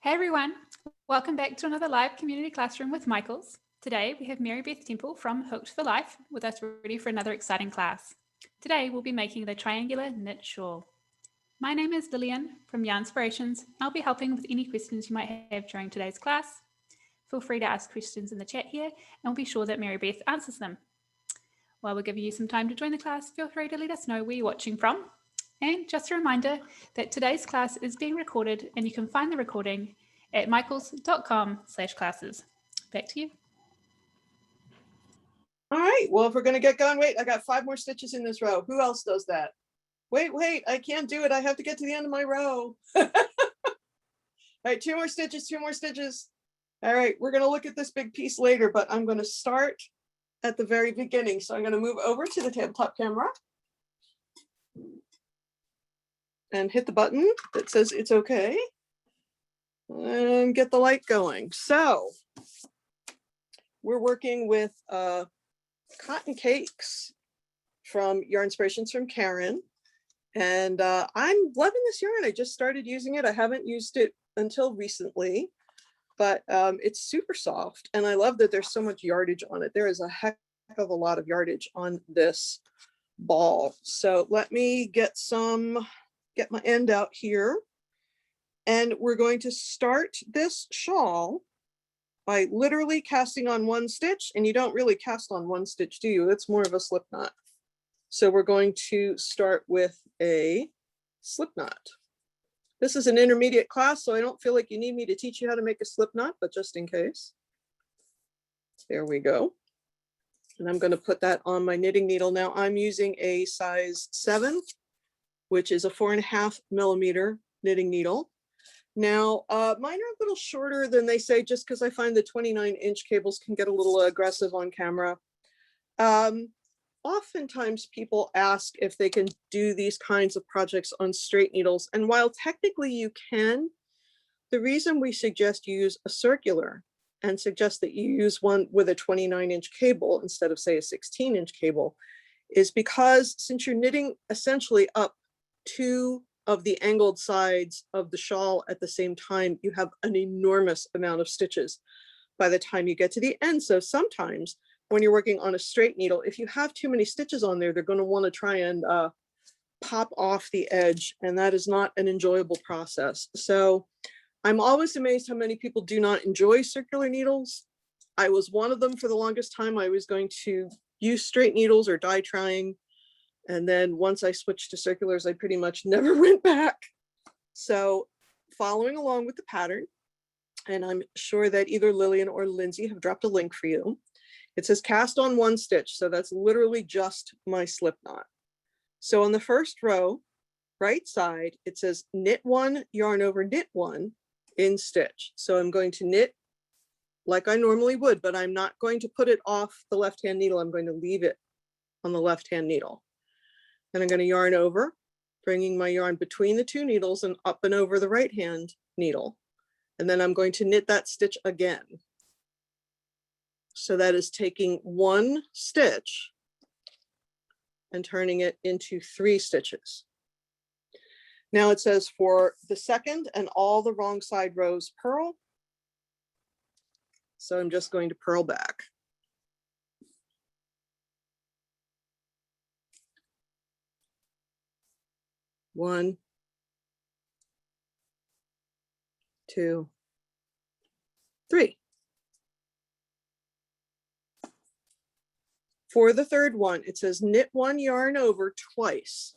Hey everyone, welcome back to another live community classroom with Michaels. Today we have Mary Beth Temple from Hooked for Life with us ready for another exciting class. Today we'll be making the triangular knit shawl. My name is Lillian from Yarnspirations. I'll be helping with any questions you might have during today's class. Feel free to ask questions in the chat here and we'll be sure that Mary Beth answers them. While we're giving you some time to join the class, feel free to let us know where you're watching from. And just a reminder that today's class is being recorded and you can find the recording at michaels.com/classes. Back to you. All right, well, if we're gonna get going, wait, I got 5 more stitches in this row. Who else does that? Wait, I can't do it. I have to get to the end of my row. All right, 2 more stitches, 2 more stitches. All right, we're gonna look at this big piece later, but I'm gonna start at the very beginning. So I'm gonna move over to the tabletop camera and hit the button that says it's okay and get the light going. So we're working with Cotton Cakes from Yarnspirations from Caron. And I'm loving this yarn. I just started using it. I haven't used it until recently, but it's super soft. And I love that there's so much yardage on it. There is a heck of a lot of yardage on this ball. So let me get my end out here. And we're going to start this shawl by literally casting on 1 stitch, and you don't really cast on 1 stitch, do you? It's more of a slip knot. So we're going to start with a slip knot. This is an intermediate class, so I don't feel like you need me to teach you how to make a slip knot, but just in case. There we go. And I'm going to put that on my knitting needle. Now I'm using a size 7, which is a 4.5 millimeter knitting needle. Now, mine are a little shorter than they say, just because I find the 29-inch cables can get a little aggressive on camera. Oftentimes people ask if they can do these kinds of projects on straight needles. And while technically you can, the reason we suggest you use a circular and suggest that you use one with a 29-inch cable instead of, say, a 16-inch cable is because since you're knitting essentially up 2 of the angled sides of the shawl at the same time, you have an enormous amount of stitches by the time you get to the end. So sometimes when you're working on a straight needle, if you have too many stitches on there, they're going to want to try and pop off the edge, and that is not an enjoyable process. So I'm always amazed how many people do not enjoy circular needles. I was one of them for the longest time. I was going to use straight needles or die trying. And then once I switched to circulars, I pretty much never went back. So following along with the pattern, and I'm sure that either Lillian or Lindsay have dropped a link for you. It says cast on 1 stitch. So that's literally just my slip knot. So on the first row, right side, it says knit 1, yarn over, knit 1 in stitch. So I'm going to knit like I normally would, but I'm not going to put it off the left-hand needle. I'm going to leave it on the left-hand needle. And I'm going to yarn over, bringing my yarn between the 2 needles and up and over the right-hand needle. And then I'm going to knit that stitch again. So that is taking 1 stitch and turning it into 3 stitches. Now it says for the second and all the wrong side rows, purl. So I'm just going to purl back. One, 2, 3. For the third one, it says knit 1 yarn over twice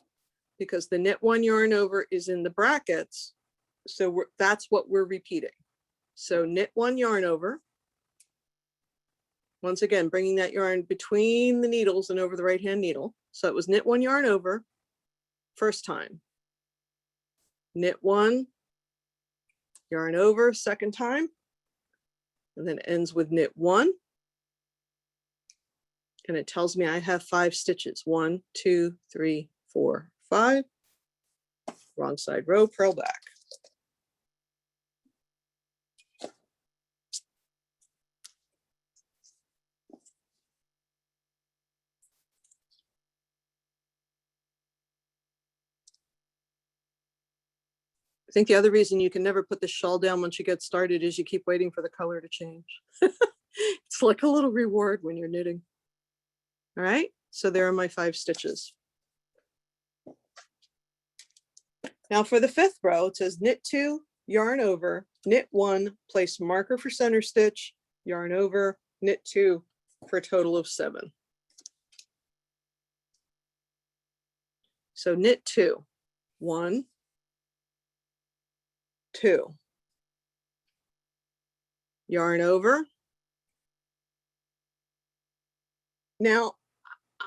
because the knit 1 yarn over is in the brackets. So that's what we're repeating. So knit 1 yarn over. Once again, bringing that yarn between the needles and over the right-hand needle. So it was knit 1 yarn over first time. Knit 1 yarn over second time, and then ends with knit 1. And it tells me I have 5 stitches. 1, 2, 3, 4, 5. Wrong side row, purl back. I think the other reason you can never put the shawl down once you get started is you keep waiting for the color to change. It's like a little reward when you're knitting. All right, so there are my 5 stitches. Now for the 5th row, it says knit 2, yarn over, knit 1, place marker for center stitch, yarn over, knit 2 for a total of 7. So knit 2, 1, 2, yarn over. Now,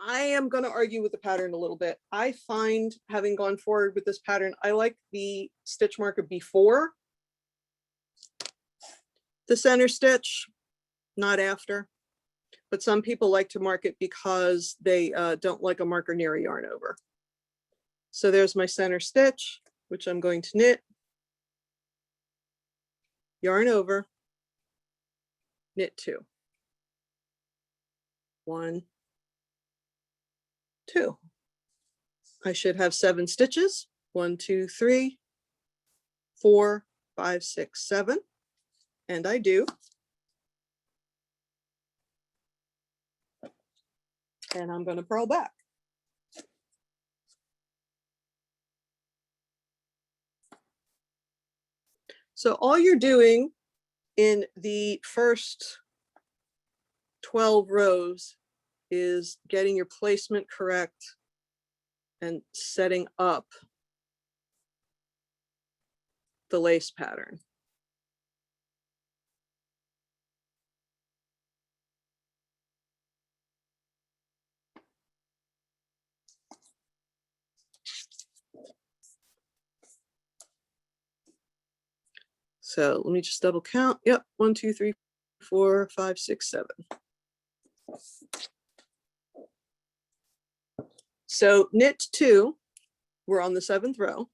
I am going to argue with the pattern a little bit. I find, having gone forward with this pattern, I like the stitch marker before the center stitch, not after. But some people like to mark it because they don't like a marker near a yarn over. So there's my center stitch, which I'm going to knit, yarn over, knit 2. 1, 2. I should have 7 stitches. 1, 2, 3, 4, 5, 6, 7. And I do. And I'm going to purl back. So all you're doing in the first 12 rows is getting your placement correct and setting up the lace pattern. So let me just double count. Yep, 1, 2, 3, 4, 5, 6, 7. So knit 2, we're on the 7th row.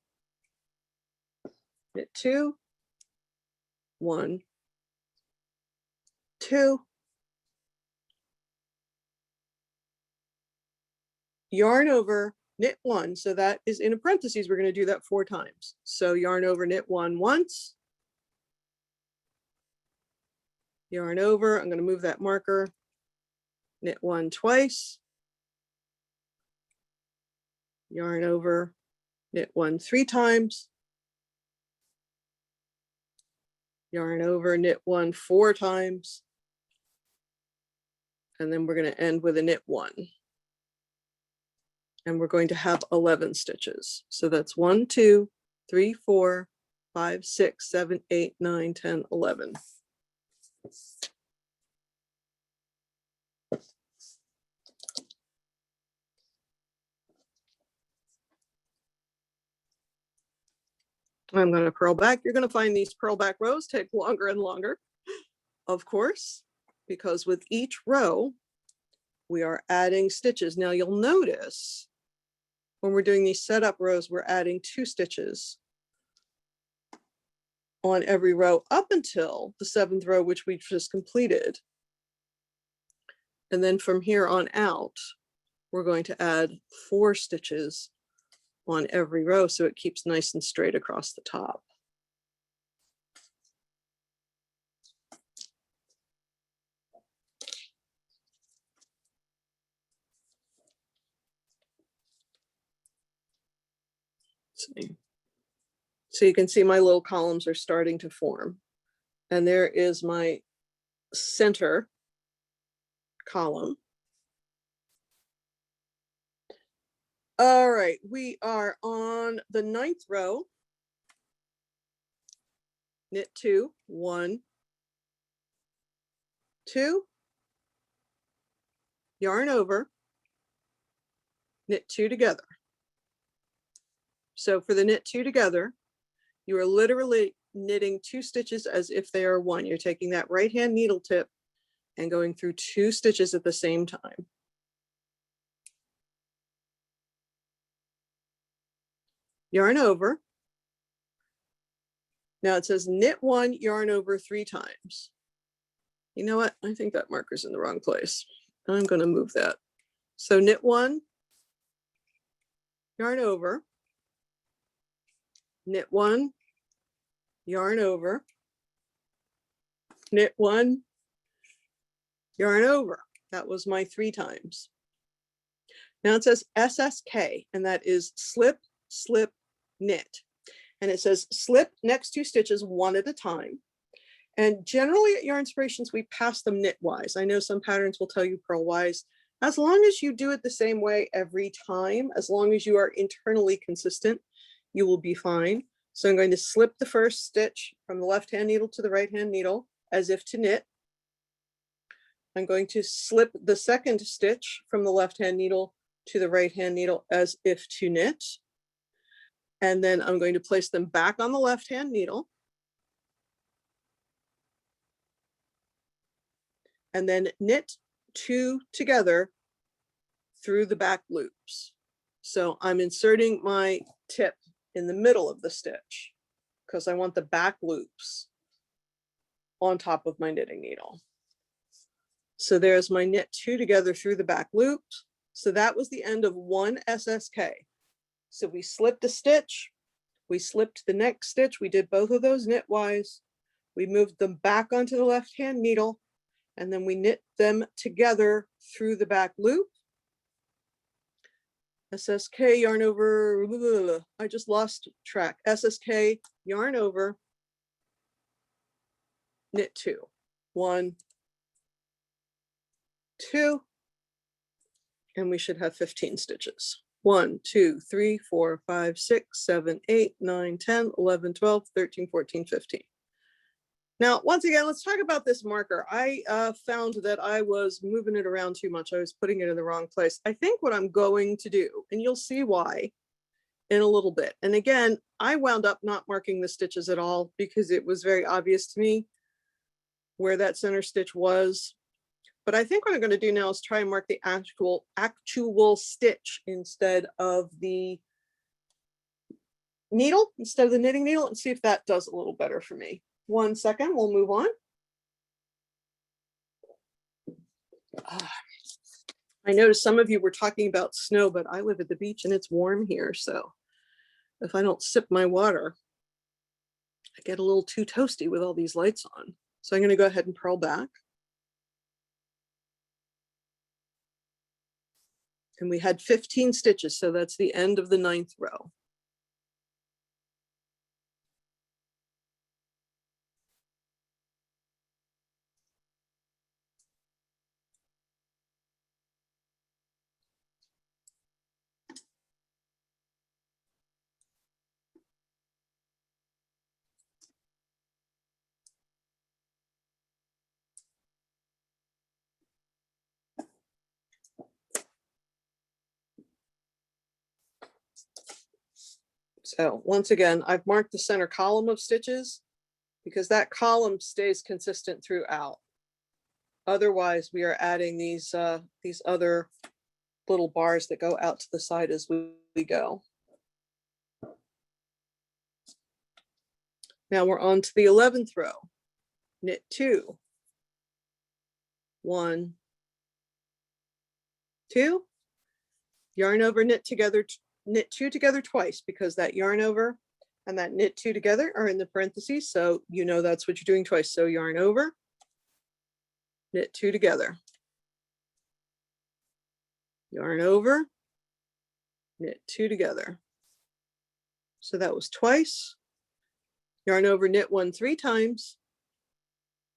Knit 2, 1, 2, yarn over, knit 1. So that is in a parentheses. We're going to do that 4 times. So yarn over, knit 1 once. Yarn over, I'm going to move that marker, knit 1 twice. Yarn over, knit 1 3 times. Yarn over, knit 1 4 times. And then we're going to end with a knit 1. And we're going to have 11 stitches. So that's 1, 2, 3, 4, 5, 6, 7, 8, 9, 10, 11. I'm going to purl back. You're going to find these purl back rows take longer and longer, of course, because with each row, we are adding stitches. Now you'll notice when we're doing these setup rows, we're adding 2 stitches on every row up until the 7th row, which we've just completed. And then from here on out, we're going to add 4 stitches on every row so it keeps nice and straight across the top. So you can see my little columns are starting to form. And there is my center column. All right, we are on the 9th row. Knit 2, 1, 2, yarn over, knit 2 together. So for the knit 2 together, you are literally knitting 2 stitches as if they are 1. You're taking that right hand needle tip and going through 2 stitches at the same time. Yarn over. Now it says knit 1, yarn over 3 times. You know what? I think that marker's in the wrong place. I'm going to move that. So knit 1, yarn over, knit 1, yarn over, knit 1, yarn over. That was my 3 times. Now it says SSK, and that is slip, slip, knit. And it says slip next 2 stitches 1 at a time. And generally at Yarnspirations, we pass them knitwise. I know some patterns will tell you purlwise. As long as you do it the same way every time, as long as you are internally consistent, you will be fine. So I'm going to slip the first stitch from the left-hand needle to the right-hand needle as if to knit. I'm going to slip the second stitch from the left-hand needle to the right-hand needle as if to knit. And then I'm going to place them back on the left-hand needle. And then knit 2 together through the back loops. So I'm inserting my tip in the middle of the stitch because I want the back loops on top of my knitting needle. So there's my knit 2 together through the back loops. So that was the end of 1 SSK. So we slipped a stitch, we slipped the next stitch, we did both of those knitwise, we moved them back onto the left-hand needle, and then we knit them together through the back loop. SSK, yarn over, blah, blah, blah. I just lost track. SSK, yarn over, knit 2. 1, 2, and we should have 15 stitches. 1, 2, 3, 4, 5, 6, 7, 8, 9, 10, 11, 12, 13, 14, 15. Now, once again, let's talk about this marker. I found that I was moving it around too much. I was putting it in the wrong place. I think what I'm going to do, and you'll see why in a little bit. And again, I wound up not marking the stitches at all because it was very obvious to me where that center stitch was. But I think what I'm going to do now is try and mark the actual stitch instead of the needle, instead of the knitting needle, and see if that does a little better for me. 1 second, we'll move on. I noticed some of you were talking about snow, but I live at the beach and it's warm here. So if I don't sip my water, I get a little too toasty with all these lights on. So I'm going to go ahead and purl back. And we had 15 stitches, so that's the end of the 9th row. So once again, I've marked the center column of stitches because that column stays consistent throughout. Otherwise, we are adding these other little bars that go out to the side as we go. Now we're on to the 11th row. Knit 2, 1, 2, yarn over, knit together, knit 2 together twice because that yarn over and that knit 2 together are in the parentheses. So you know that's what you're doing twice. So yarn over, knit 2 together, yarn over, knit 2 together. So that was twice. Yarn over, knit 1 3 times,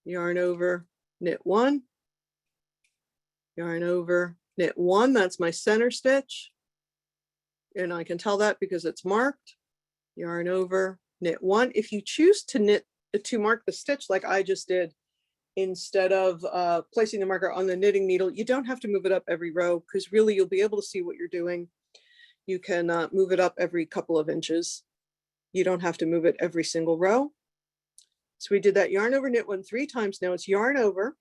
yarn over, knit 1, yarn over, knit 1. That's my center stitch. And I can tell that because it's marked. Yarn over, knit 1. If you choose to mark the stitch like I just did, instead of placing the marker on the knitting needle, you don't have to move it up every row because really you'll be able to see what you're doing. You can move it up every couple of inches. You don't have to move it every single row. So we did that yarn over, knit 1 3 times. Now it's yarn over,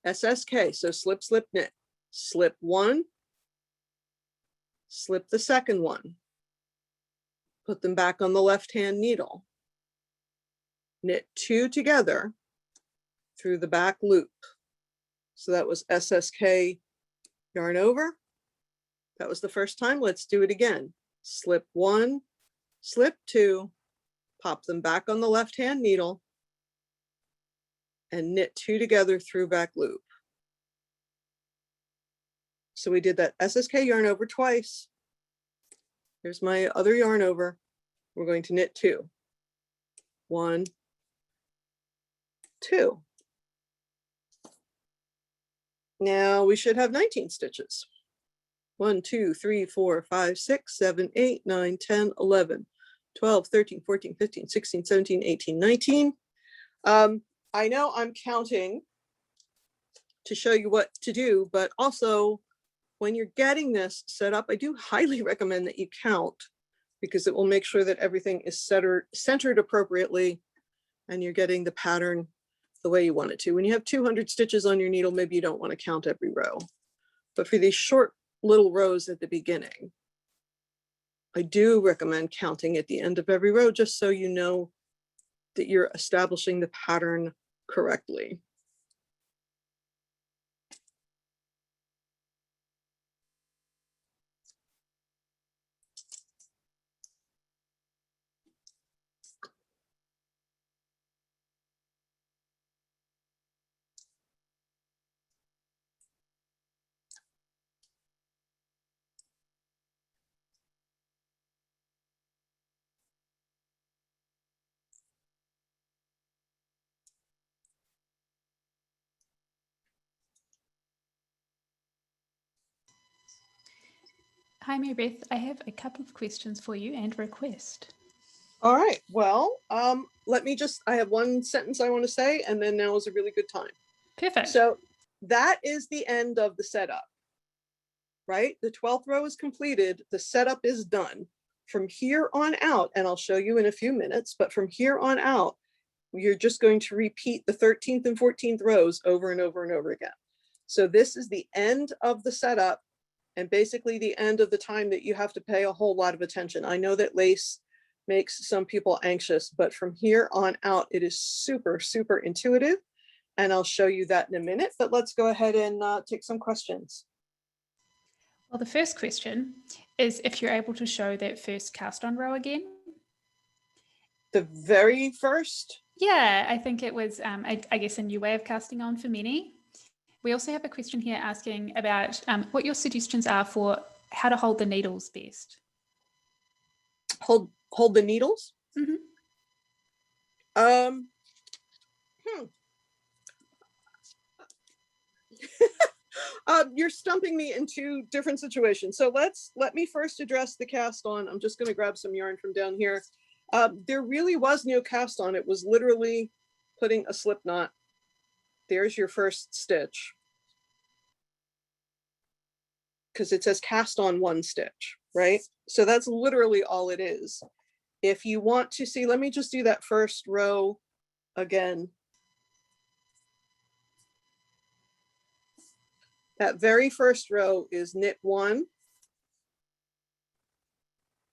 SSK. So slip, slip, knit, slip 1, slip the second one, put them back on the left-hand needle, knit 2 together through the back loop. So that was SSK, yarn over. That was the first time. Let's do it again. Slip 1, slip 2, pop them back on the left-hand needle, and knit 2 together through back loop. So we did that SSK yarn over twice. Here's my other yarn over. We're going to knit 2. 1, 2. Now we should have 19 stitches. 1, 2, 3, 4, 5, 6, 7, 8, 9, 10, 11, 12, 13, 14, 15, 16, 17, 18, 19. I know I'm counting to show you what to do, but also when you're getting this set up, I do highly recommend that you count, because it will make sure that everything is centered appropriately and you're getting the pattern the way you want it to. When you have 200 stitches on your needle, maybe you don't want to count every row. But for these short little rows at the beginning, I do recommend counting at the end of every row, just so you know that you're establishing the pattern correctly. Hi, Mary Beth. I have a couple of questions for you and a request. All right, well, I have one sentence I want to say, and then now is a really good time. Perfect. So that is the end of the setup, right? The 12th row is completed. The setup is done. From here on out, and I'll show you in a few minutes, but from here on out, you're just going to repeat the 13th and 14th rows over and over and over again. So this is the end of the setup, and basically the end of the time that you have to pay a whole lot of attention. I know that lace makes some people anxious, but from here on out, it is super, super intuitive. And I'll show you that in a minute, but let's go ahead and take some questions. Well, the first question is if you're able to show that first cast on row again. The very first? Yeah, I think it was, I guess, a new way of casting on for many. We also have a question here asking about what your suggestions are for how to hold the needles best. Hold the needles? Mm-hmm. You're stumping me in 2 different situations. So let me first address the cast on. I'm just going to grab some yarn from down here. There really was no cast on. It was literally putting a slip knot. There's your first stitch, because it says cast on 1 stitch, right? So that's literally all it is. If you want to see, let me just do that first row again. That very first row is knit 1.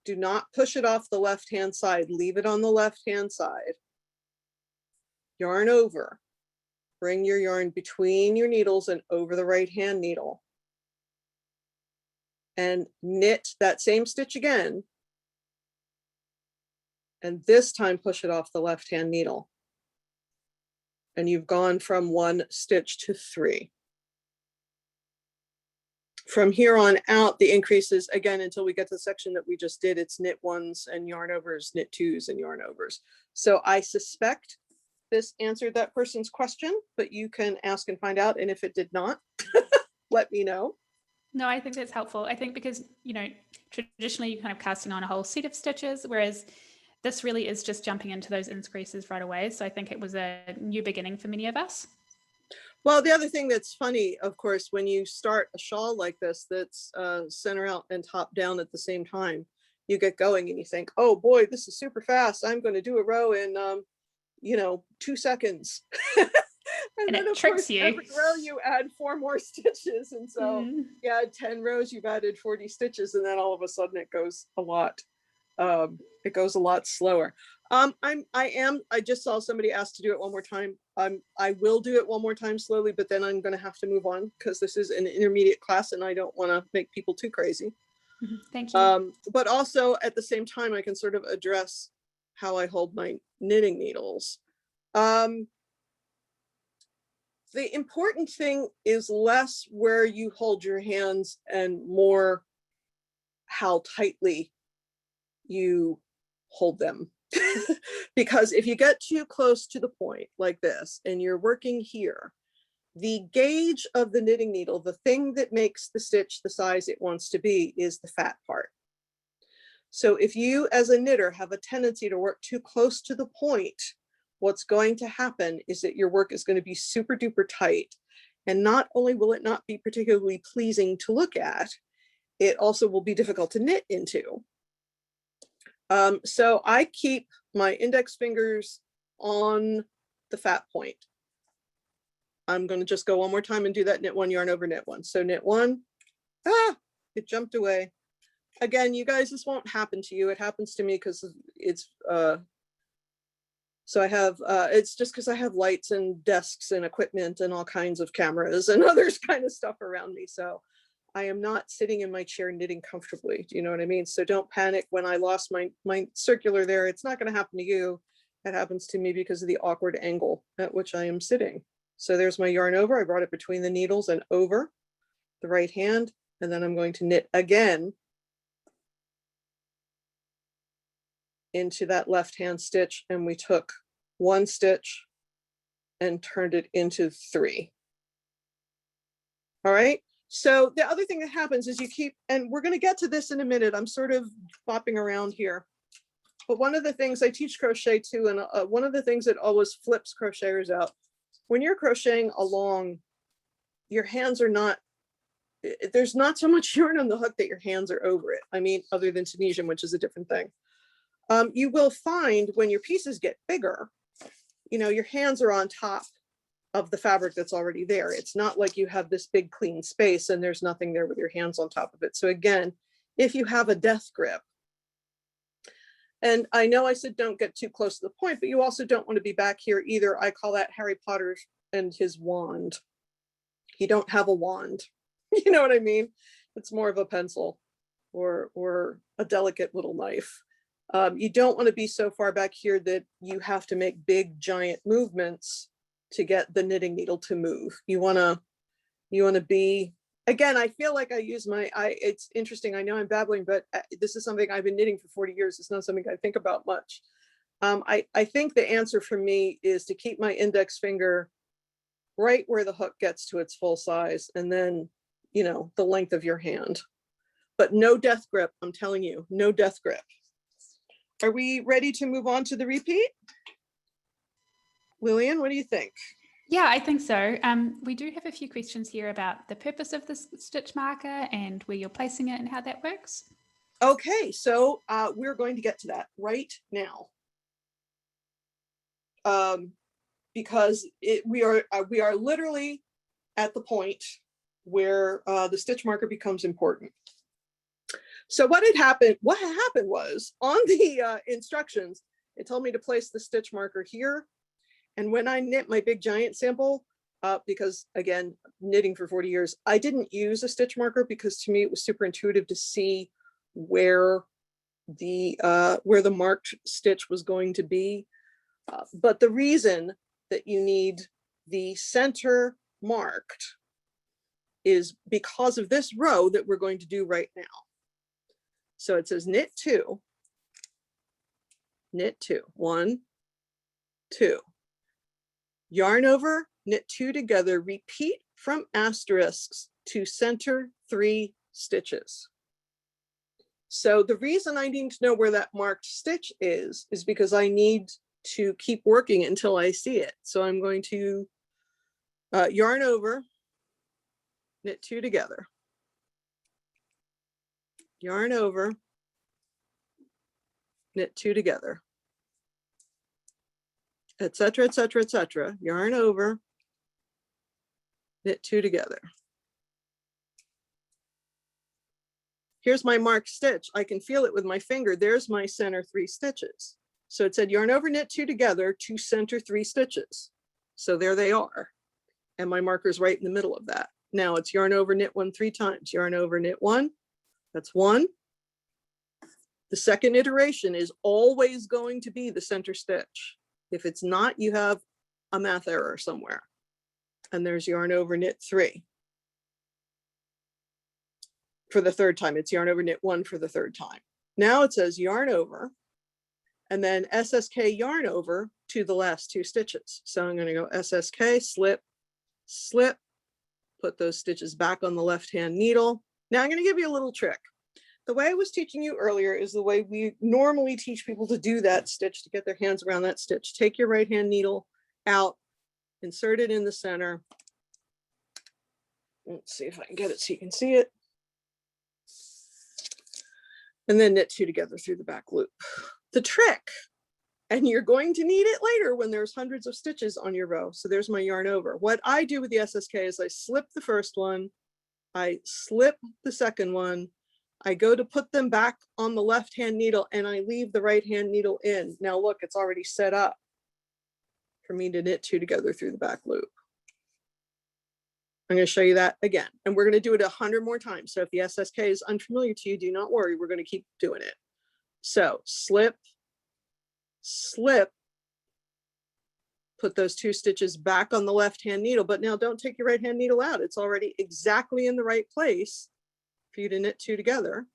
Do not push it off the left-hand side. Leave it on the left-hand side. Yarn over. Bring your yarn between your needles and over the right-hand needle. And knit that same stitch again. And this time push it off the left-hand needle. And you've gone from 1 stitch to 3. From here on out, the increases, again, until we get to the section that we just did, it's knit 1s and yarn overs, knit 2s and yarn overs. So I suspect this answered that person's question, but you can ask and find out. And if it did not, let me know. No, I think that's helpful. I think because, you know, traditionally you're kind of casting on a whole set of stitches, whereas this really is just jumping into those increases right away. So I think it was a new beginning for many of us. Well, the other thing that's funny, of course, when you start a shawl like this, that's center out and top down at the same time, you get going and you think, oh boy, this is super fast. I'm going to do a row in, 2 seconds. and then it of tricks course, you. every row you add 4 more stitches. And so you add 10 rows, you've added 40 stitches. And then all of a sudden it goes a lot slower. I just saw somebody ask to do it one more time. I will do it one more time slowly, but then I'm going to have to move on because this is an intermediate class and I don't want to make people too crazy. Thank you. But also at the same time, I can sort of address how I hold my knitting needles. The important thing is less where you hold your hands and more how tightly you hold them. Because if you get too close to the point like this and you're working here, the gauge of the knitting needle, the thing that makes the stitch the size it wants to be, is the fat part. So if you as a knitter have a tendency to work too close to the point, what's going to happen is that your work is going to be super duper tight. And not only will it not be particularly pleasing to look at, it also will be difficult to knit into. So I keep my index fingers on the fat point. I'm going to just go one more time and do that knit one, yarn over, knit one. So knit one, it jumped away. Again, you guys, this won't happen to you. It happens to me because it's, so I have, it's just because I have lights and desks and equipment and all kinds of cameras and other kind of stuff around me. So I am not sitting in my chair knitting comfortably. Do you know what I mean? So don't panic when I lost my circular there. It's not going to happen to you. It happens to me because of the awkward angle at which I am sitting. So there's my yarn over. I brought it between the needles and over the right hand. And then I'm going to knit again into that left hand stitch. And we took one stitch and turned it into 3. All right. So the other thing that happens is you keep, and we're going to get to this in a minute. I'm sort of bopping around here. But one of the things I teach crochet too, and one of the things that always flips crocheters out, when you're crocheting along, your hands are not, there's not so much yarn on the hook that your hands are over it. I mean, other than Tunisian, which is a different thing. You will find when your pieces get bigger, you know, your hands are on top of the fabric that's already there. It's not like you have this big clean space and there's nothing there with your hands on top of it. So again, if you have a death grip, and I know I said don't get too close to the point, but you also don't want to be back here either. I call that Harry Potter and his wand. You don't have a wand. You know what I mean? It's more of a pencil or a delicate little knife. You don't want to be so far back here that you have to make big giant movements to get the knitting needle to move. You want to be, again, I feel like I use it's interesting. I know I'm babbling, but this is something I've been knitting for 40 years. It's not something I think about much. I think the answer for me is to keep my index finger right where the hook gets to its full size, and then, you know, the length of your hand, but no death grip. I'm telling you, no death grip. Are we ready to move on to the repeat? Lillian, what do you think? Yeah, I think so. We do have a few questions here about the purpose of this stitch marker and where you're placing it and how that works. Okay, so we're going to get to that right now. Because we are literally at the point where the stitch marker becomes important. So what had happened was on the instructions, it told me to place the stitch marker here. And when I knit my big giant sample, because again, knitting for 40 years, I didn't use a stitch marker because to me it was super intuitive to see where the marked stitch was going to be. But the reason that you need the center marked is because of this row that we're going to do right now. So it says knit 2, 1, 2, yarn over, knit 2 together, repeat from asterisks to center 3 stitches. So the reason I need to know where that marked stitch is because I need to keep working until I see it. So I'm going to yarn over, knit 2 together, yarn over, knit 2 together, etc., etc., etc. Yarn over, knit 2 together. Here's my marked stitch. I can feel it with my finger. There's my center 3 stitches. So it said yarn over, knit 2 together to center 3 stitches. So there they are. And my marker's right in the middle of that. Now it's yarn over, knit 1 3 times. Yarn over, knit 1. That's 1. The second iteration is always going to be the center stitch. If it's not, you have a math error somewhere. And there's yarn over, knit 3. For the third time, it's yarn over, knit 1 for the third time. Now it says yarn over, and then SSK yarn over to the last 2 stitches. So I'm going to go SSK, slip, slip, put those stitches back on the left-hand needle. Now I'm going to give you a little trick. The way I was teaching you earlier is the way we normally teach people to do that stitch, to get their hands around that stitch. Take your right-hand needle out, insert it in the center. Let's see if I can get it so you can see it. And then knit 2 together through the back loop. The trick, and you're going to need it later when there's hundreds of stitches on your row. So there's my yarn over. What I do with the SSK is I slip the first one, I slip the second one, I go to put them back on the left-hand needle, and I leave the right-hand needle in. Now look, it's already set up for me to knit 2 together through the back loop. I'm going to show you that again, and we're going to do it 100 more times. So if the SSK is unfamiliar to you, do not worry, we're going to keep doing it. So slip, slip, put those 2 stitches back on the left-hand needle, but now don't take your right-hand needle out. It's already exactly in the right place for you to knit 2 together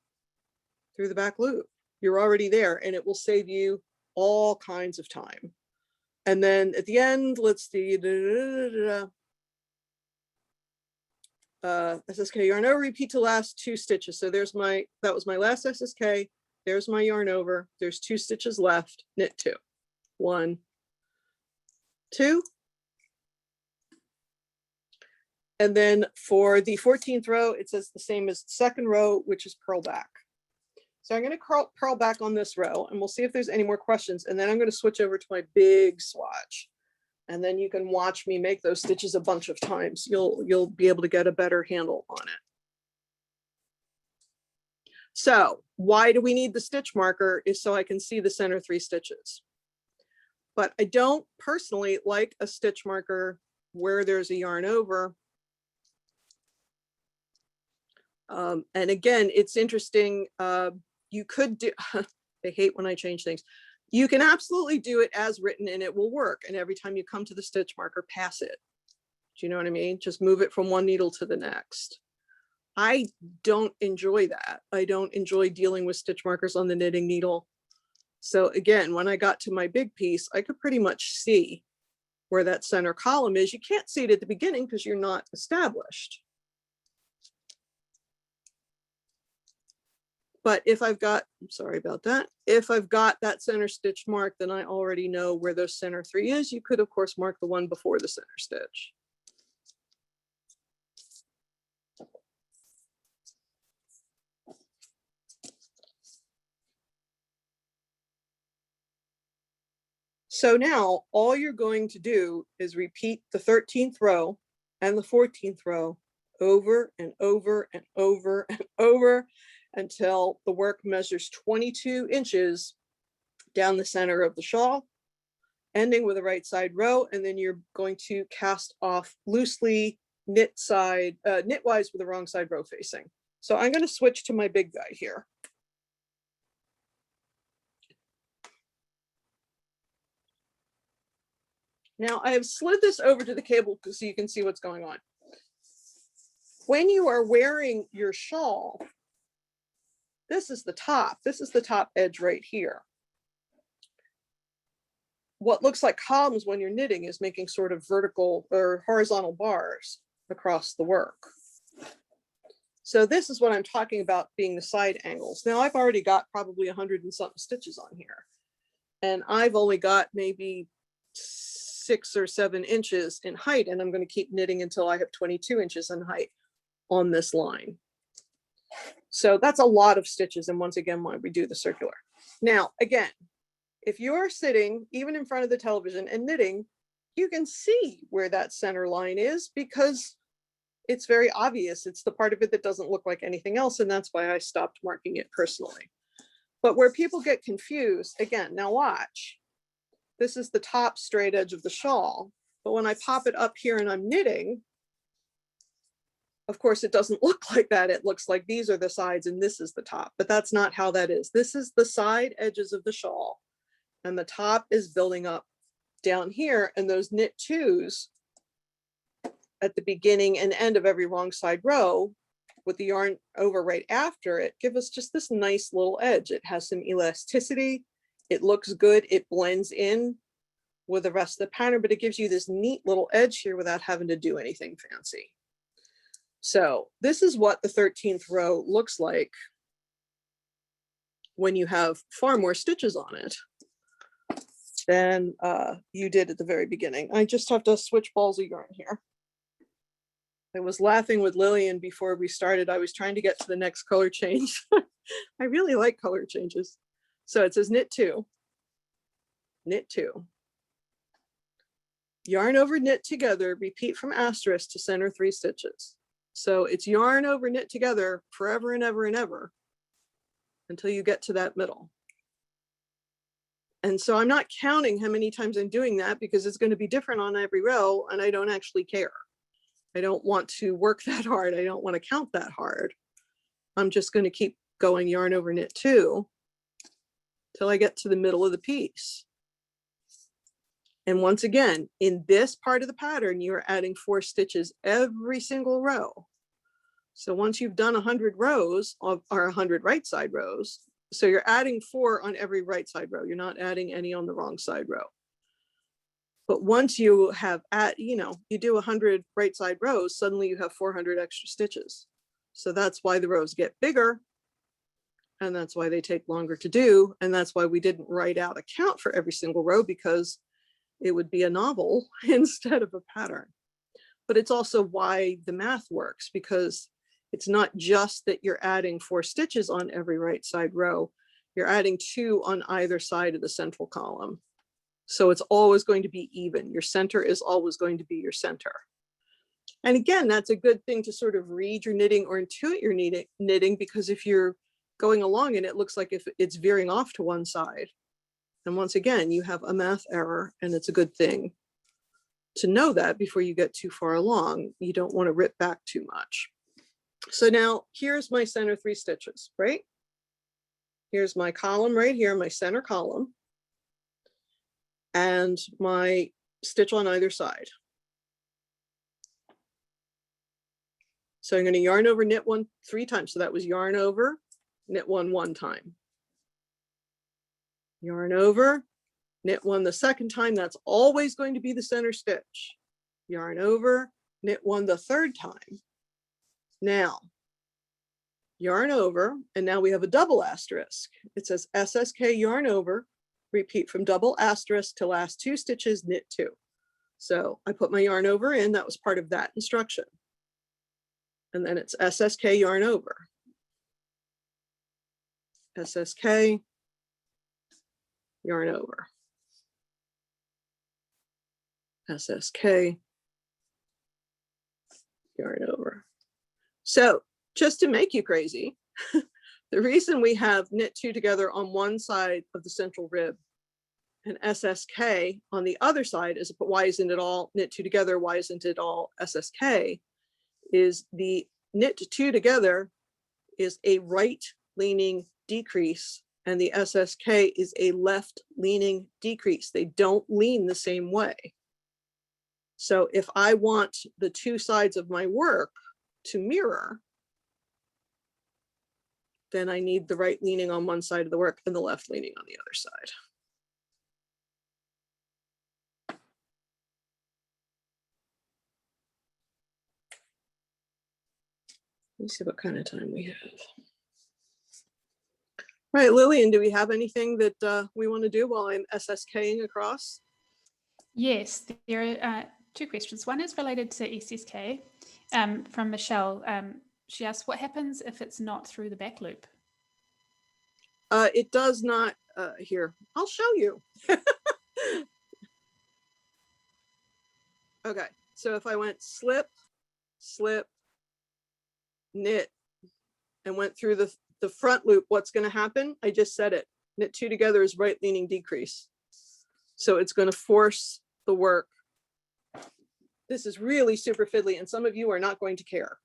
through the back loop. You're already there, and it will save you all kinds of time. And then at the end, let's see, SSK yarn over, repeat to last 2 stitches. So there's my, that was my last SSK. There's my yarn over. There's 2 stitches left, knit 2. 1, 2. And then for the 14th row, it says the same as the second row, which is purl back. So I'm going to purl back on this row, and we'll see if there's any more questions. And then I'm going to switch over to my big swatch. And then you can watch me make those stitches a bunch of times. You'll be able to get a better handle on it. So why do we need the stitch marker? Is so I can see the center 3 stitches. But I don't personally like a stitch marker where there's a yarn over. And again, it's interesting. You could do, I hate when I change things. You can absolutely do it as written and it will work. And every time you come to the stitch marker, pass it. Do you know what I mean? Just move it from one needle to the next. I don't enjoy that. I don't enjoy dealing with stitch markers on the knitting needle. So again, when I got to my big piece, I could pretty much see where that center column is. You can't see it at the beginning because you're not established. But if I've got, I'm sorry about that. If I've got that center stitch marked, then I already know where those center 3 is. You could, of course, mark the one before the center stitch. So now all you're going to do is repeat the 13th row and the 14th row over and over and over and over until the work measures 22 inches down the center of the shawl, ending with a right side row, and then you're going to cast off loosely knitwise with the wrong side row facing. So I'm going to switch to my big guy here. Now I have slid this over to the cable so you can see what's going on. When you are wearing your shawl, this is the top. This is the top edge right here. What looks like columns when you're knitting is making sort of vertical or horizontal bars across the work. So this is what I'm talking about being the side angles. Now I've already got probably 100 and something stitches on here. And I've only got maybe 6 or 7 inches in height, and I'm going to keep knitting until I have 22 inches in height on this line. So that's a lot of stitches. And once again, why we do the circular. Now, again, if you're sitting even in front of the television and knitting, you can see where that center line is because it's very obvious. It's the part of it that doesn't look like anything else. And that's why I stopped marking it personally. But where people get confused, again, now watch. This is the top straight edge of the shawl. But when I pop it up here and I'm knitting, Of course, it doesn't look like that. It looks like these are the sides and this is the top, but that's not how that is. This is the side edges of the shawl, and the top is building up down here, and those knit twos at the beginning and end of every wrong side row with the yarn over right after it give us just this nice little edge. It has some elasticity. It looks good. It blends in with the rest of the pattern, but it gives you this neat little edge here without having to do anything fancy. So this is what the 13th row looks like when you have far more stitches on it than you did at the very beginning. I just have to switch balls of yarn here. I was laughing with Lillian before we started. I was trying to get to the next color change. I really like color changes. So it says knit two, yarn over, knit together, repeat from asterisk to center 3 stitches. So it's yarn over, knit together forever and ever and ever until you get to that middle. And so I'm not counting how many times I'm doing that because it's going to be different on every row, and I don't actually care. I don't want to work that hard. I don't want to count that hard. I'm just going to keep going yarn over, knit 2 till I get to the middle of the piece. And once again, in this part of the pattern, you're adding 4 stitches every single row. So once you've done 100 rows or 100 right side rows, so you're adding 4 on every right side row. You're not adding any on the wrong side row. But once you have you do 100 right side rows, suddenly you have 400 extra stitches. So that's why the rows get bigger. And that's why they take longer to do. And that's why we didn't write out a count for every single row, because it would be a novel instead of a pattern. But it's also why the math works, because it's not just that you're adding 4 stitches on every right side row, you're adding 2 on either side of the central column. So it's always going to be even. Your center is always going to be your center. And again, that's a good thing to sort of read your knitting or intuit your knitting, because if you're going along and it looks like if it's veering off to one side, and once again, you have a math error, and it's a good thing to know that before you get too far along. You don't want to rip back too much. So now here's my center 3 stitches, right? Here's my column right here, my center column, and my stitch on either side. So I'm going to yarn over, knit 1 3 times. So that was yarn over, knit 1 1 time. Yarn over, knit 1 the second time. That's always going to be the center stitch. Yarn over, knit 1 the third time. Now, yarn over, and now we have a double asterisk. It says SSK yarn over, repeat from double asterisk to last 2 stitches, knit 2. So I put my yarn over in, that was part of that instruction. And then it's SSK yarn over. SSK yarn over. SSK yarn over. So just to make you crazy, the reason we have knit 2 together on one side of the central rib and SSK on the other side is, but why isn't it all knit 2 together? Why isn't it all SSK? Is the knit 2 together is a right leaning decrease, and the SSK is a left leaning decrease. They don't lean the same way. So if I want the 2 sides of my work to mirror, then I need the right leaning on one side of the work and the left leaning on the other side. Let's see what kind of time we have. Right, Lillian, do we have anything that we want to do while I'm SSKing across? Yes, there are 2 questions. One is related to SSK from Michelle. She asked, what happens if it's not through the back loop? It does not, here, I'll show you. Okay, so if I went slip, slip, knit, and went through the front loop, what's going to happen? I just said it. Knit 2 together is right leaning decrease. So it's going to force the work. This is really super fiddly, and some of you are not going to care.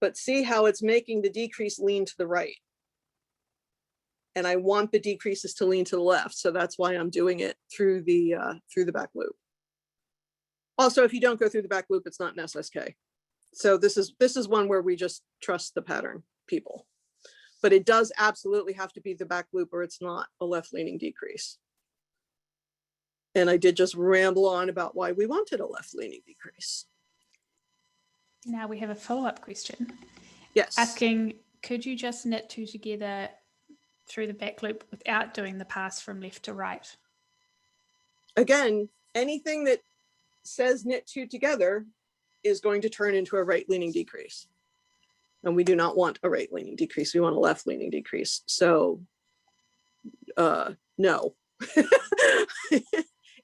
but see how it's making the decrease lean to the right. And I want the decreases to lean to the left. So that's why I'm doing it through the back loop. Also, if you don't go through the back loop, it's not an SSK. So this is one where we just trust the pattern people. But it does absolutely have to be the back loop or it's not a left leaning decrease. And I did just ramble on about why we wanted a left leaning decrease. Now we have a follow-up question. Yes. Asking, could you just knit two together through the back loop without doing the pass from left to right? Again, anything that says knit two together is going to turn into a right leaning decrease. And we do not want a right leaning decrease. We want a left leaning decrease. So no,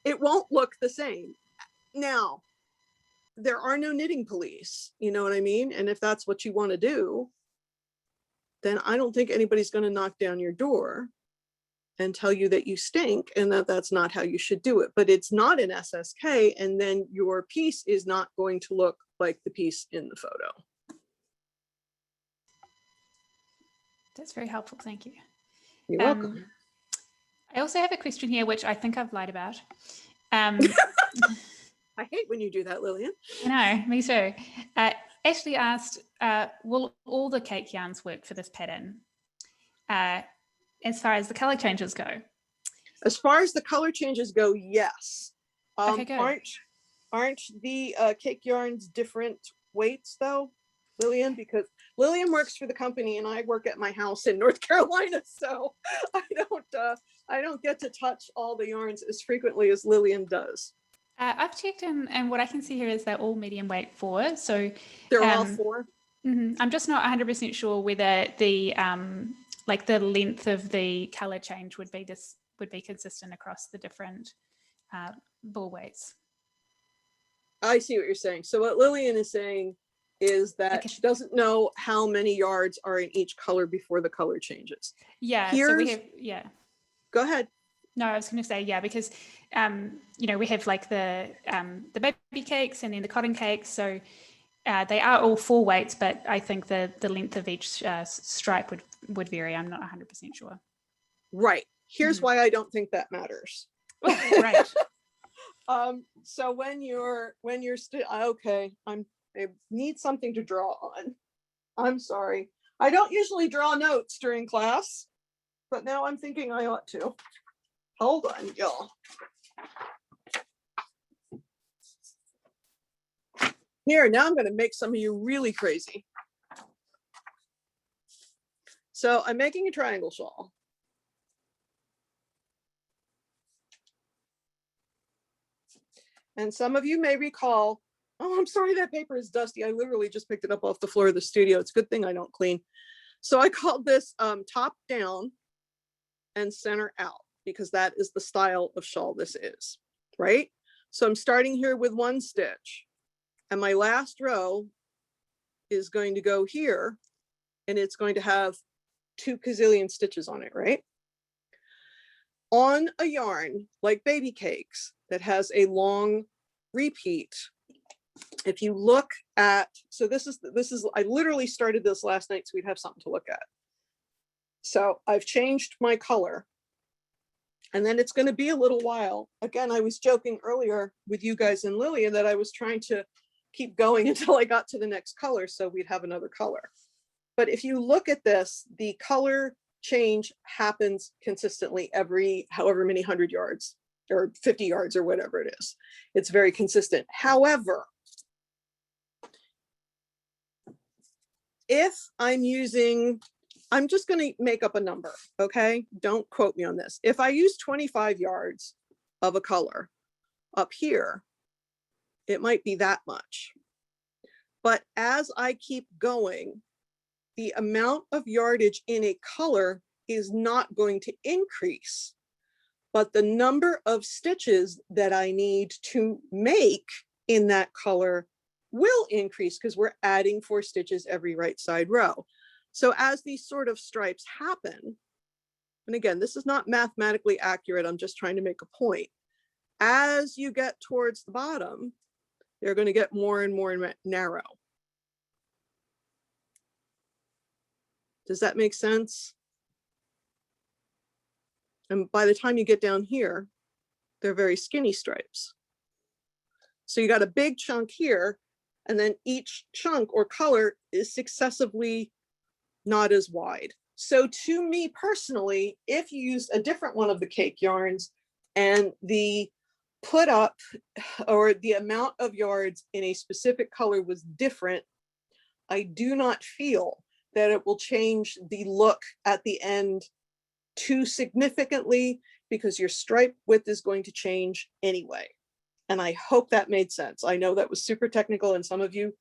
it won't look the same. Now, there are no knitting police, you know what I mean? And if that's what you want to do, then I don't think anybody's going to knock down your door and tell you that you stink and that that's not how you should do it. But it's not an SSK, and then your piece is not going to look like the piece in the photo. That's very helpful. Thank you. You're welcome. I also have a question here, which I think I've lied about. I hate when you do that, Lillian. I know, me too. Ashley asked, will all the cake yarns work for this pattern as far as the color changes go? As far as the color changes go, yes. Okay, good. Aren't the cake yarns different weights though, Lillian? Because Lillian works for the company and I work at my house in North Carolina, so I don't get to touch all the yarns as frequently as Lillian does. I've checked and what I can see here is they're all medium weight 4. So they're all 4. I'm just not 100% sure whether the like the length of the color change would be consistent across the different ball weights. I see what you're saying. So what Lillian is saying is that she doesn't know how many yards are in each color before the color changes. Yeah. So we have, yeah. Go ahead. No, I was going to say, yeah, because, you know, we have like the baby cakes and then the cotton cakes. So they are all 4 weights, but I think the length of each stripe would vary. I'm not 100% sure. Right. Here's why I don't think that matters. Oh, right. So when you're okay, I need something to draw on. I'm sorry. I don't usually draw notes during class, but now I'm thinking I ought to. Hold on, y'all. Here, now I'm going to make some of you really crazy. So I'm making a triangle shawl. And some of you may recall, oh, I'm sorry, that paper is dusty. I literally just picked it up off the floor of the studio. It's a good thing I don't clean. So I called this top down and center out, because that is the style of shawl this is, right? So I'm starting here with 1 stitch and my last row is going to go here and it's going to have 2 gazillion stitches on it, right? On a yarn like baby cakes that has a long repeat, if you look at, so this is, I literally started this last night so we'd have something to look at. So I've changed my color. And then it's going to be a little while. Again, I was joking earlier with you guys and Lillian that I was trying to keep going until I got to the next color so we'd have another color. But if you look at this, the color change happens consistently every however many 100 yards or 50 yards or whatever it is. It's very consistent. However, if I'm using, I'm just going to make up a number, okay? Don't quote me on this. If I use 25 yards of a color up here, it might be that much. But as I keep going, the amount of yardage in a color is not going to increase, but the number of stitches that I need to make in that color will increase because we're adding 4 stitches every right side row. So as these sort of stripes happen, and again, this is not mathematically accurate, I'm just trying to make a point. As you get towards the bottom, they're going to get more and more narrow. Does that make sense? And by the time you get down here, they're very skinny stripes. So you got a big chunk here, and then each chunk or color is successively not as wide. So to me personally, if you use a different one of the cake yarns and the put up or the amount of yards in a specific color was different, I do not feel that it will change the look at the end too significantly, because your stripe width is going to change anyway. And I hope that made sense. I know that was super technical, and some of you,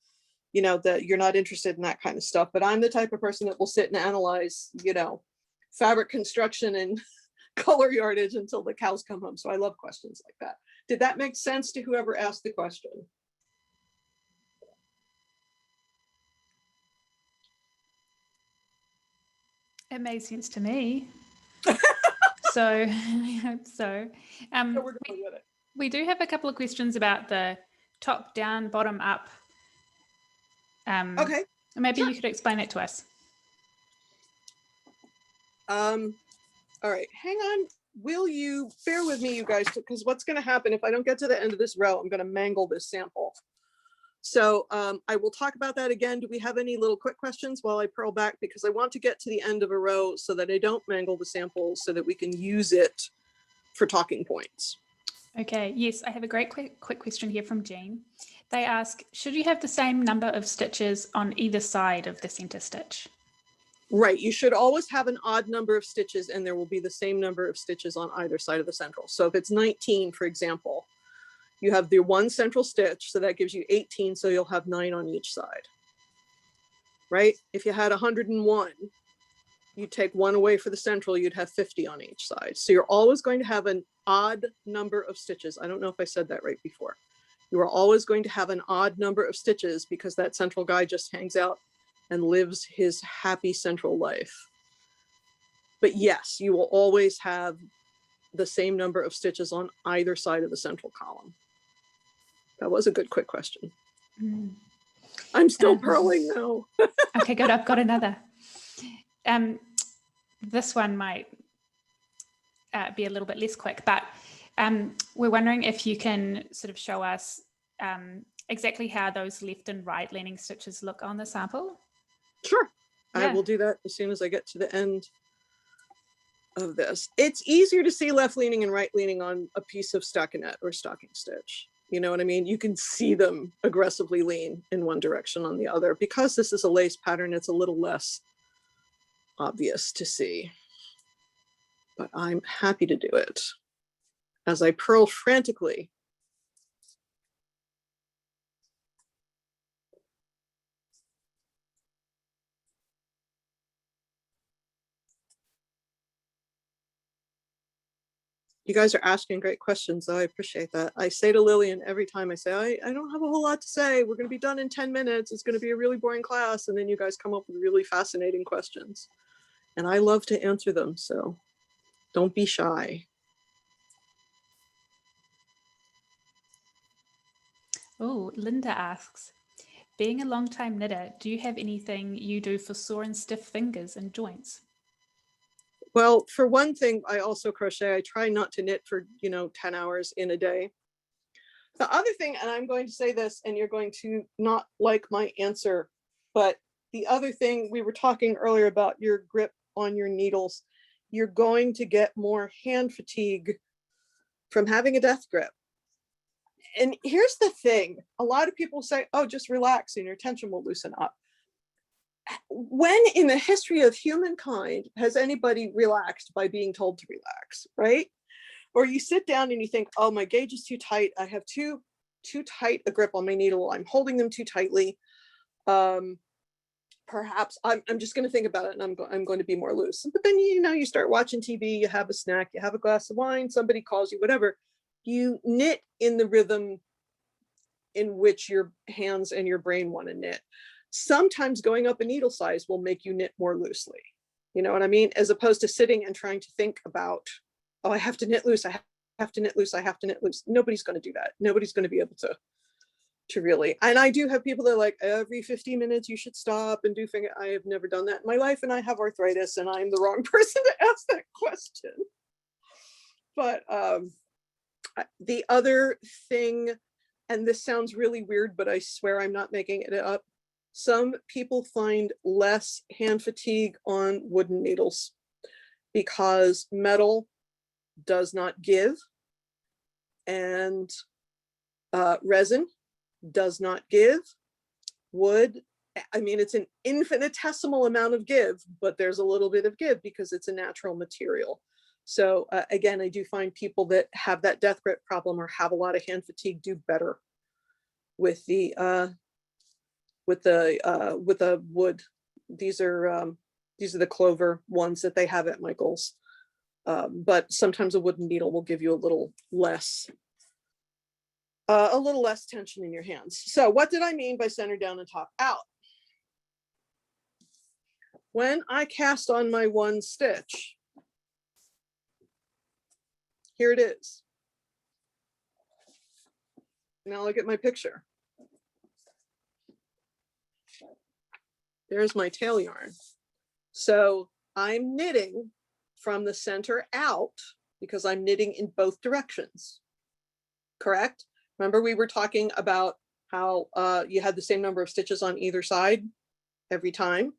you know, that you're not interested in that kind of stuff, but I'm the type of person that will sit and analyze, you know, fabric construction and color yardage until the cows come home. So I love questions like that. Did that make sense to whoever asked the question? It made sense to me. So I hope so. So we're going with it. We do have a couple of questions about the top down, bottom up. Okay. Maybe sure. you could explain that to us. All right, hang on. Will you bear with me, you guys, because what's going to happen if I don't get to the end of this row, I'm going to mangle this sample. So I will talk about that again. Do we have any little quick questions while I purl back? Because I want to get to the end of a row so that I don't mangle the sample, so that we can use it for talking points. Okay, yes, I have a great quick question here from Jean. They ask, should you have the same number of stitches on either side of the center stitch? Right, you should always have an odd number of stitches, and there will be the same number of stitches on either side of the central. So if it's 19, for example, you have the one central stitch, so that gives you 18, so you'll have 9 on each side. Right? If you had 101, you take 1 away for the central, you'd have 50 on each side. So you're always going to have an odd number of stitches. I don't know if I said that right before. You are always going to have an odd number of stitches, because that central guy just hangs out and lives his happy central life. But yes, you will always have the same number of stitches on either side of the central column. That was a good quick question. Mm. I'm still purling though. Okay, good. I've got another. This one might be a little bit less quick, but we're wondering if you can sort of show us exactly how those left and right leaning stitches look on the sample. Sure. Yeah. I will do that as soon as I get to the end of this. It's easier to see left leaning and right leaning on a piece of stockinette or stocking stitch. You know what I mean? You can see them aggressively lean in one direction on the other. Because this is a lace pattern, it's a little less obvious to see. But I'm happy to do it as I purl frantically. You guys are asking great questions, though. I appreciate that. I say to Lillian every time, I say, I don't have a whole lot to say. We're going to be done in 10 minutes. It's going to be a really boring class. And then you guys come up with really fascinating questions. And I love to answer them. So don't be shy. Oh, Linda asks, being a long-time knitter, do you have anything you do for sore and stiff fingers and joints? Well, for one thing, I also crochet. I try not to knit for, 10 hours in a day. The other thing, and I'm going to say this, and you're going to not like my answer, but the other thing, we were talking earlier about your grip on your needles. You're going to get more hand fatigue from having a death grip. And here's the thing. A lot of people say, oh, just relax and your tension will loosen up. When in the history of humankind has anybody relaxed by being told to relax, right? Or you sit down and you think, oh, my gauge is too tight. I have too tight a grip on my needle. I'm holding them too tightly. Perhaps I'm just going to think about it and I'm going to be more loose. But then, you start watching TV, you have a snack, you have a glass of wine, somebody calls you, whatever. You knit in the rhythm in which your hands and your brain want to knit. Sometimes going up a needle size will make you knit more loosely. You know what I mean? As opposed to sitting and trying to think about, oh, I have to knit loose. I have to knit loose. I have to knit loose. Nobody's going to do that. Nobody's going to be able to to really, and I do have people that are like, every 15 minutes you should stop and do finger. I have never done that in my life, and I have arthritis, and I'm the wrong person to ask that question. But the other thing, and this sounds really weird, but I swear I'm not making it up. Some people find less hand fatigue on wooden needles because metal does not give, and resin does not give. Wood, I mean, it's an infinitesimal amount of give, but there's a little bit of give because it's a natural material. So again, I do find people that have that death grip problem or have a lot of hand fatigue do better with the wood. These are the Clover ones that they have at Michael's. But sometimes a wooden needle will give you a little less tension in your hands. So what did I mean by center down and top out? When I cast on my one stitch, here it is. Now look at my picture. There's my tail yarn. So I'm knitting from the center out because I'm knitting in both directions, correct? Remember we were talking about how you had the same number of stitches on either side every time,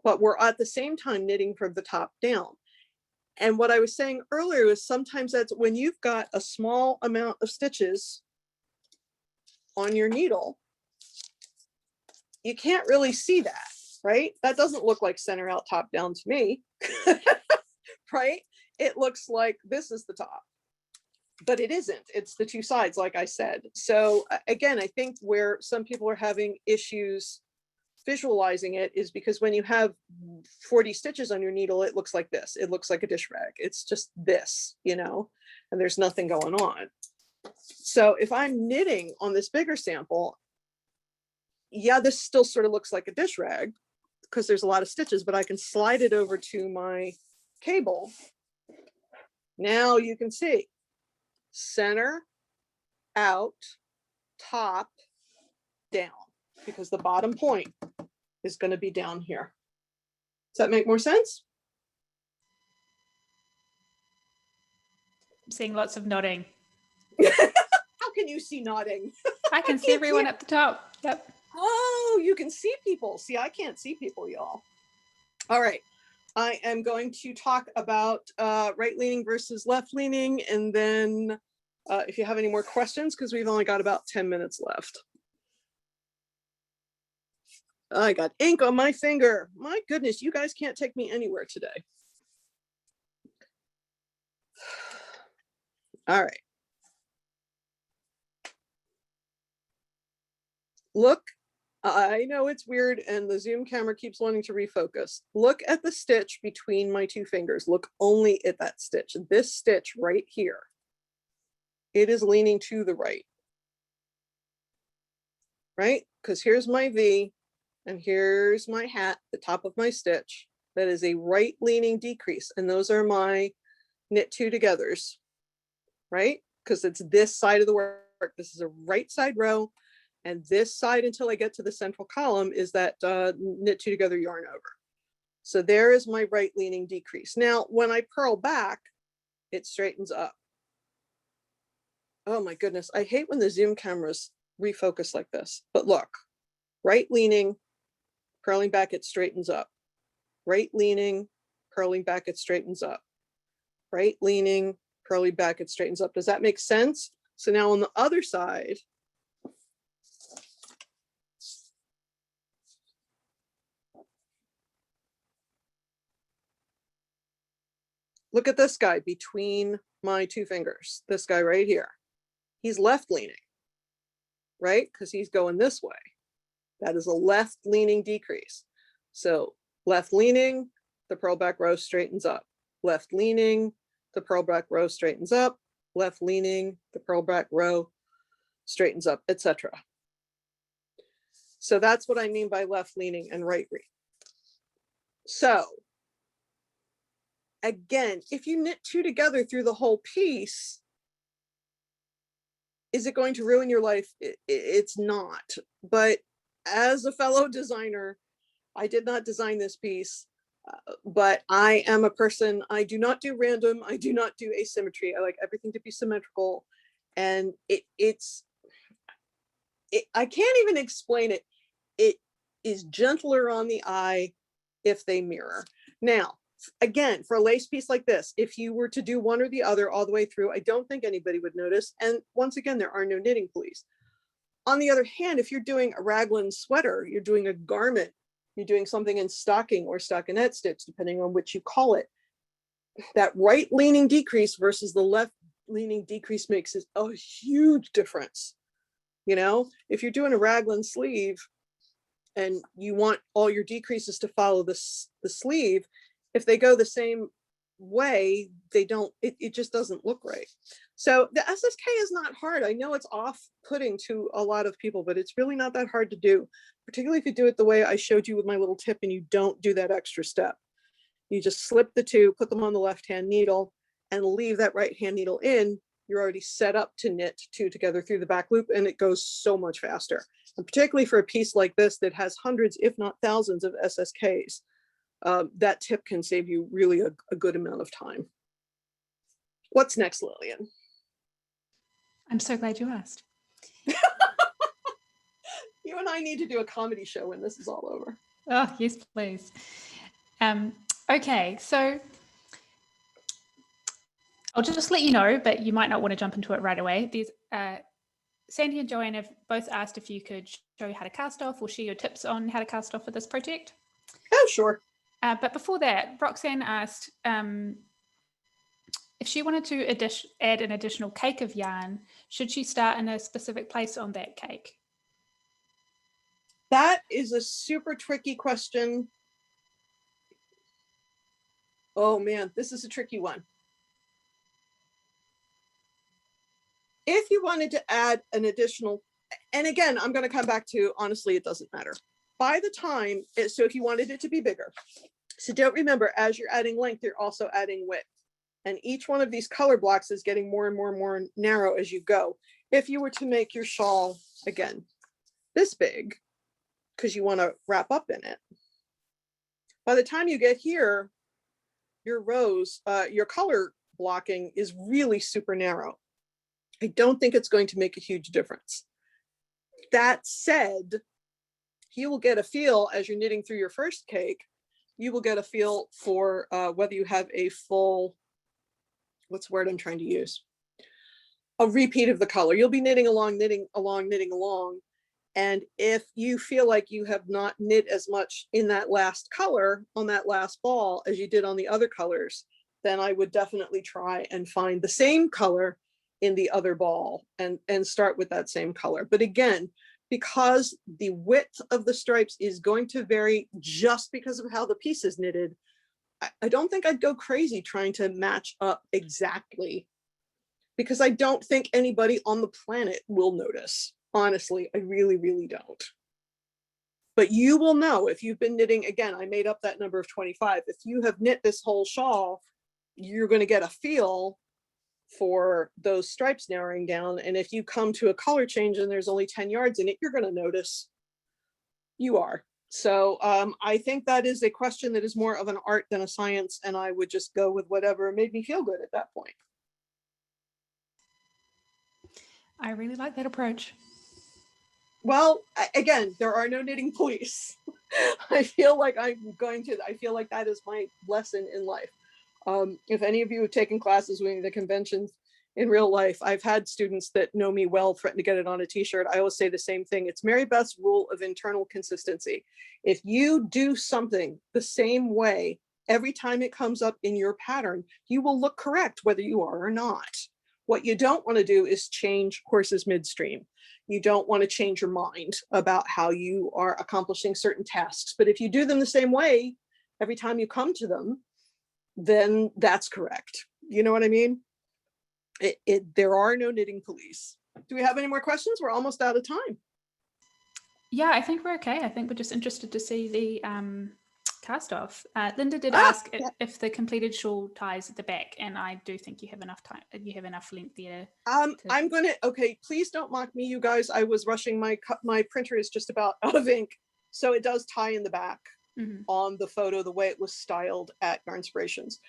but we're at the same time knitting from the top down. And what I was saying earlier is sometimes that's when you've got a small amount of stitches on your needle, you can't really see that, right? That doesn't look like center out, top down to me, right? It looks like this is the top, but it isn't. It's the two sides, like I said. So again, I think where some people are having issues visualizing it is because when you have 40 stitches on your needle, it looks like this. It looks like a dish rag. It's just this, you know, and there's nothing going on. So if I'm knitting on this bigger sample, yeah, this still sort of looks like a dish rag because there's a lot of stitches, but I can slide it over to my cable. Now you can see center, out, top, down, because the bottom point is going to be down here. Does that make more sense? I'm seeing lots of nodding. How can you see nodding? I can see everyone at the top. Yep. Oh, you can see people. See, I can't see people, y'all. All right. I am going to talk about right leaning versus left leaning, and then if you have any more questions, because we've only got about 10 minutes left. I got ink on my finger. My goodness, you guys can't take me anywhere today. All right. Look, I know it's weird and the Zoom camera keeps wanting to refocus. Look at the stitch between my two fingers. Look only at that stitch. This stitch right here. It is leaning to the right. Right? Because here's my V and here's my hat, the top of my stitch. That is a right leaning decrease. And those are my knit two togethers. Right? Because it's this side of the work. This is a right side row. And this side until I get to the central column is that knit two together yarn over. So there is my right leaning decrease. Now, when I purl back, it straightens up. Oh my goodness. I hate when the Zoom cameras refocus like this, but look, right leaning, purling back, it straightens up. Right leaning, purling back, it straightens up. Right leaning, purling back, it straightens up. Does that make sense? So now on the other side, look at this guy between my two fingers, this guy right here. He's left leaning, right? Because he's going this way. That is a left leaning decrease. So left leaning, the purl back row straightens up. Left leaning, the purl back row straightens up. Left leaning, the purl back row straightens up, etc. So that's what I mean by left leaning and right leaning. So again, if you knit two together through the whole piece, Is it going to ruin your life? It's not. But as a fellow designer, I did not design this piece, but I am a person, I do not do random, I do not do asymmetry. I like everything to be symmetrical. And I can't even explain it. It is gentler on the eye if they mirror. Now, again, for a lace piece like this, if you were to do one or the other all the way through, I don't think anybody would notice. And once again, there are no knitting police. On the other hand, if you're doing a raglan sweater, you're doing a garment, you're doing something in stocking or stockinette stitch, depending on which you call it, that right leaning decrease versus the left leaning decrease makes a huge difference. You know, if you're doing a raglan sleeve and you want all your decreases to follow the sleeve, if they go the same way, they don't, it just doesn't look right. So the SSK is not hard. I know it's off-putting to a lot of people, but it's really not that hard to do, particularly if you do it the way I showed you with my little tip and you don't do that extra step. You just slip the two, put them on the left-hand needle and leave that right-hand needle in. You're already set up to knit two together through the back loop, and it goes so much faster. And particularly for a piece like this that has hundreds, if not thousands of SSKs, that tip can save you really a good amount of time. What's next, Lillian? I'm so glad you asked. You and I need to do a comedy show when this is all over. Oh, yes, please. Okay, so I'll just let you know, but you might not want to jump into it right away. There's Sandy and Joanne have both asked if you could show you how to cast off or share your tips on how to cast off for this project. Oh, sure. But before that, Roxanne asked if she wanted to add an additional cake of yarn, should she start in a specific place on that cake? That is a super tricky question. Oh man, this is a tricky one. If you wanted to add an additional, and again, I'm going to come back to, honestly, it doesn't matter. By the time, so if you wanted it to be bigger, so don't remember, as you're adding length, you're also adding width. And each one of these color blocks is getting more and more and more narrow as you go. If you were to make your shawl, again, this big, because you want to wrap up in it, by the time you get here, your rows, your color blocking is really super narrow. I don't think it's going to make a huge difference. That said, you will get a feel as you're knitting through your first cake, you will get a feel for whether you have a full, what's the word I'm trying to use? A repeat of the color. You'll be knitting along, knitting along, knitting along. And if you feel like you have not knit as much in that last color on that last ball as you did on the other colors, then I would definitely try and find the same color in the other ball and start with that same color. But again, because the width of the stripes is going to vary just because of how the piece is knitted, I don't think I'd go crazy trying to match up exactly, because I don't think anybody on the planet will notice. Honestly, I really, really don't. But you will know if you've been knitting, again, I made up that number of 25. If you have knit this whole shawl, you're going to get a feel for those stripes narrowing down. And if you come to a color change and there's only 10 yards in it, you're going to notice. You are. So I think that is a question that is more of an art than a science. And I would just go with whatever made me feel good at that point. I really like that approach. Well, again, there are no knitting police. I feel like I feel like that is my lesson in life. If any of you have taken classes with the conventions in real life, I've had students that know me well threaten to get it on a t-shirt. I always say the same thing. It's Mary Beth's rule of internal consistency. If you do something the same way every time it comes up in your pattern, you will look correct whether you are or not. What you don't want to do is change courses midstream. You don't want to change your mind about how you are accomplishing certain tasks. But if you do them the same way every time you come to them, then that's correct. You know what I mean? There are no knitting police. Do we have any more questions? We're almost out of time. Yeah, I think we're okay. I think we're just interested to see cast off. Linda did Ah, ask yeah. if the completed shawl ties at the back, and I do think you have enough time. You have enough length there. I'm gonna, okay, please don't mock me, you guys. I was rushing, my printer is just about out of ink. So it does tie in the back on the photo, the way it was styled at Yarn Inspirations.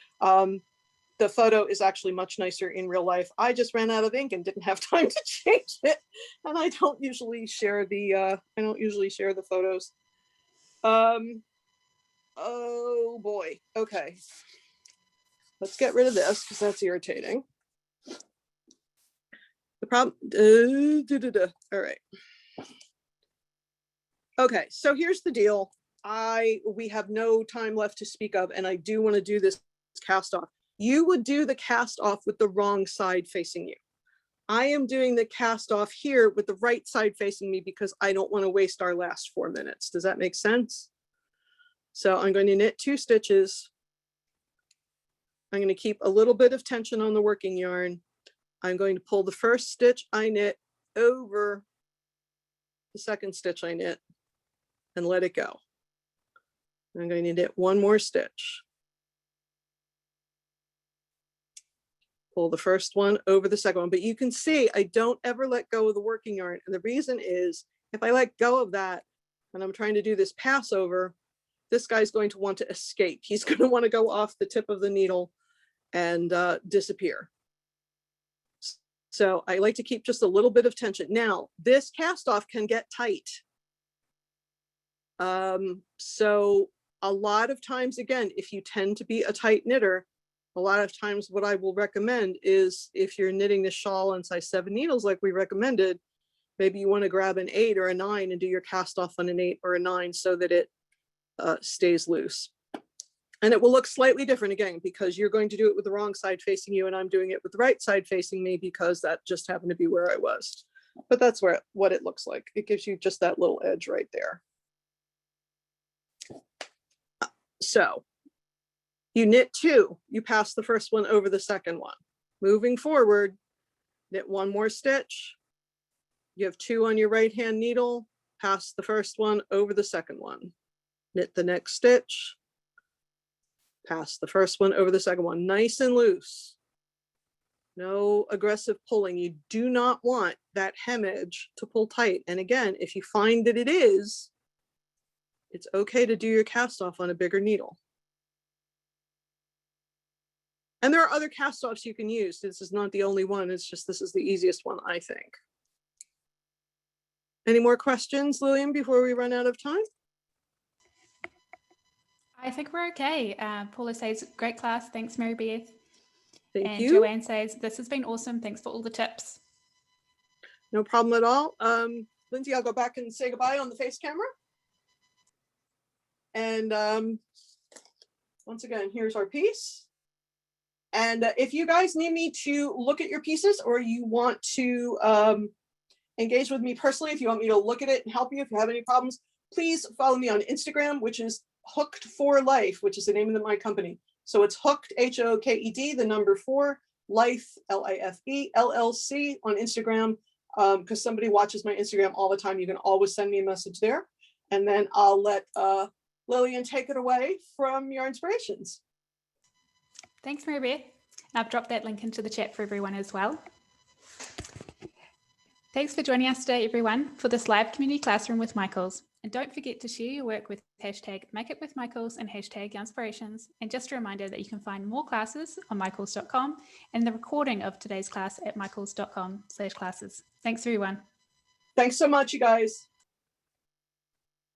The photo is actually much nicer in real life. I just ran out of ink and didn't have time to change it. And I don't usually share the photos. Oh boy. Okay. Let's get rid of this because that's irritating. The problem, all right. Okay, so here's the deal. We have no time left to speak of, and I do want to do this cast off. You would do the cast off with the wrong side facing you. I am doing the cast off here with the right side facing me because I don't want to waste our last 4 minutes. Does that make sense? So I'm going to knit 2 stitches. I'm going to keep a little bit of tension on the working yarn. I'm going to pull the first stitch I knit over the second stitch I knit and let it go. I'm going to knit 1 more stitch. Pull the first one over the second one, but you can see I don't ever let go of the working yarn. And the reason is if I let go of that and I'm trying to do this pass over, this guy's going to want to escape. He's going to want to go off the tip of the needle and disappear. So I like to keep just a little bit of tension. Now, this cast off can get tight. So a lot of times, again, if you tend to be a tight knitter, a lot of times what I will recommend is if you're knitting the shawl on size 7 needles like we recommended, maybe you want to grab an 8 or a 9 and do your cast off on an 8 or a 9 so that it stays loose. And it will look slightly different again because you're going to do it with the wrong side facing you and I'm doing it with the right side facing me because that just happened to be where I was. But that's what it looks like. It gives you just that little edge right there. So you knit 2, you pass the first one over the second one. Moving forward, knit 1 more stitch. You have 2 on your right hand needle, pass the first one over the second one. Knit the next stitch, pass the first one over the second one, nice and loose. No aggressive pulling. You do not want that hemage to pull tight. And again, if you find that it is, it's okay to do your cast off on a bigger needle. And there are other cast offs you can use. This is not the only one. It's just, this is the easiest one, I think. Any more questions, Lillian, before we run out of time? I think we're okay. Paula says, great class. Thanks, Mary Beth. Thank you. Joanne says, this has been awesome. Thanks for all the tips. No problem at all. Lindsay, I'll go back and say goodbye on the face camera. And once again, here's our piece. And if you guys need me to look at your pieces or you want to engage with me personally, if you want me to look at it and help you, if you have any problems, please follow me on Instagram, which is Hooked for Life, which is the name of my company. So it's Hooked, H-O-K-E-D, the number 4, Life, L-I-F-E, LLC on Instagram. Because somebody watches my Instagram all the time. You can always send me a message there. And then I'll let Lillian take it away from your inspirations. Thanks, Mary Beth. I've dropped that link into the chat for everyone as well. Thanks for joining us today, everyone, for this live community classroom with Michaels. And don't forget to share your work with hashtag #MakeItWithMichaels and hashtag Inspirations. And just a reminder that you can find more classes on michaels.com and the recording of today's class at michaels.com/classes. Thanks, everyone. Thanks so much, you guys.